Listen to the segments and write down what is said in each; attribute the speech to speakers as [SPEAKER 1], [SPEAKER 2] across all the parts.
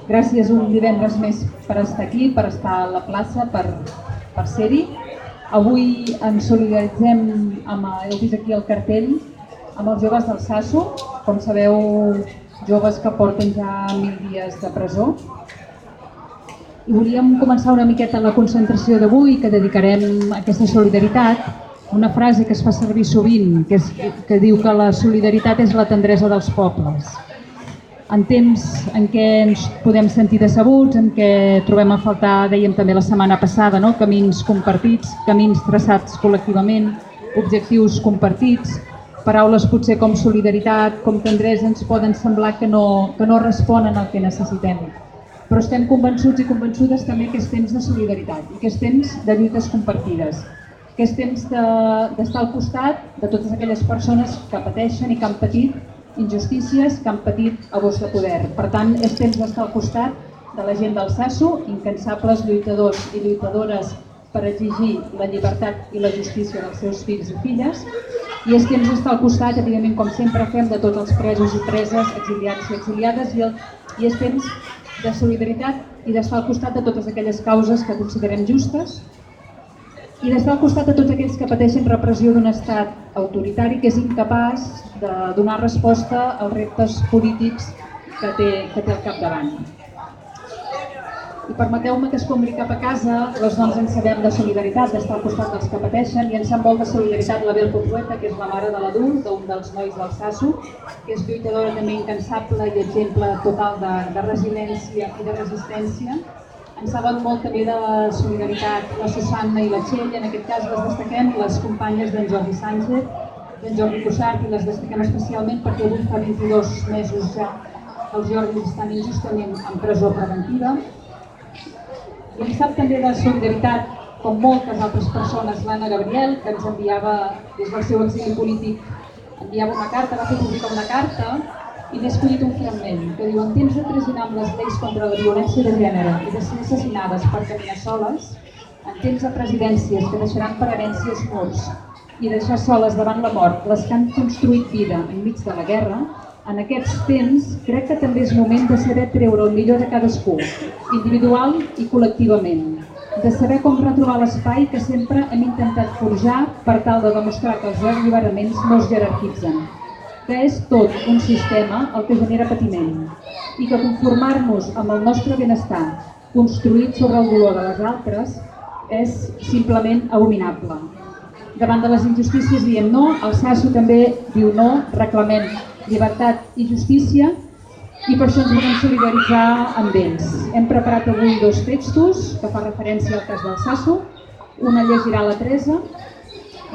[SPEAKER 1] Gràcies un divendres més per estar aquí, per estar a la plaça, per ser-hi. Avui ens solidaritzem heu vist aquí el cartell, amb els joves del Sasso. Com sabeu, joves que porten ja 1000 dies de presó. I volíem començar una miqueta la concentració d'avui, que dedicarem a aquesta solidaritat, una frase que es fa servir sovint, que diu que la solidaritat és la tendresa dels pobles. En temps en què ens podem sentir decebuts, en què trobem a faltar, dèiem també la setmana passada, camins compartits, camins traçats col·lectivament, objectius compartits, paraules potser com solidaritat, com tendresa, ens poden semblar que no responen al que necessitem. Però estem convençuts i convençudes també que és temps de solidaritat i que és temps de lluites compartides, que és temps d'estar al costat de totes aquelles persones que pateixen i que han patit injustícies, que han patit abús de poder. Per tant, és temps d'estar al costat de la gent del Sasso, incansables lluitadors i lluitadores per exigir la llibertat i la justícia dels seus fills i filles, i és temps d'estar al costat, evidentment, com sempre fem, de tots els presos i preses, exiliats i exiliades, i és temps de solidaritat i d'estar al costat de totes aquelles causes que considerem justes i d'estar al costat de tots aquells que pateixen repressió d'un estat autoritari que és incapaç de donar resposta als reptes polítics que té al capdavant. I permeteu-me que escombri cap a casa, les dones en sabem de solidaritat, d'estar al costat dels que pateixen, i ens sap molt de solidaritat la Bel Pozueta, que és la mare de l'adult, d'un dels nois del Sasso, que és lluitadora també incansable i exemple total de resiliència i de resistència. Ens saben molt també de solidaritat la Susanna i la Txell, en aquest cas les destaquem les companyes d'en Jordi Sánchez, d'en Jordi Cuixart, i les destaquem especialment perquè avui fa 22 mesos ja que els Jordis estan injustament en presó preventiva. I ens sap també de solidaritat, com moltes altres persones, l'Anna Gabriel, que ens enviava des del seu exili polític, enviava una carta, va fer publicar una carta, i n'he escollit un fragment que diu: en temps de trasinar amb les lleis contra la violència de gènere i de ser assassinades per caminar soles, en temps de presidències que deixaran per herències murs i deixar soles davant la mort les que han construït vida enmig de la guerra, en aquests temps crec que també és moment de saber treure el millor de cadascú, individual i col·lectivament, de saber com retrobar l'espai que sempre hem intentat forjar per tal de demostrar que els alliberaments no es jerarquitzen, que és tot un sistema el que genera patiment i que conformar-nos amb el nostre benestar construït sobre el dolor de les altres és simplement abominable. Davant de les injustícies diem no, el Sasso també diu no, reclamem llibertat i justícia i per això ens volem solidaritzar amb ells. Hem preparat avui 2 textos que fa referència al cas del Sasso. Una llegirà la Teresa,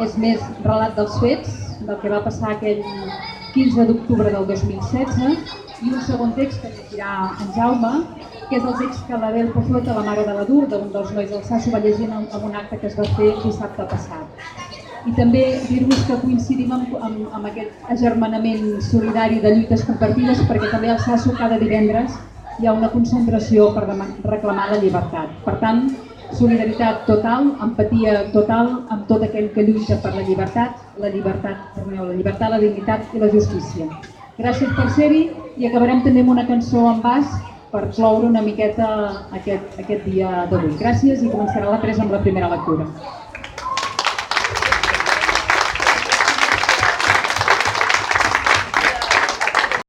[SPEAKER 1] és més relat dels fets, del que va passar aquell 15 d'octubre del 2016, i un segon text que llegirà en Jaume, que és el text que la Bel Pozueta, la mare de l'adur, d'un dels nois del Sasso, va llegir en un acte que es va fer dissabte passat. I també dir-vos que coincidim amb aquest agermanament solidari de lluites compartides, perquè també al Sasso cada divendres hi ha una concentració per reclamar la llibertat. Per tant, solidaritat total, empatia total amb tot aquell que lluita per la llibertat, la dignitat i la justícia. Gràcies per ser-hi i acabarem també amb una cançó en basc per cloure una miqueta aquest dia d'avui. Gràcies i començarà la Teresa amb la primera lectura.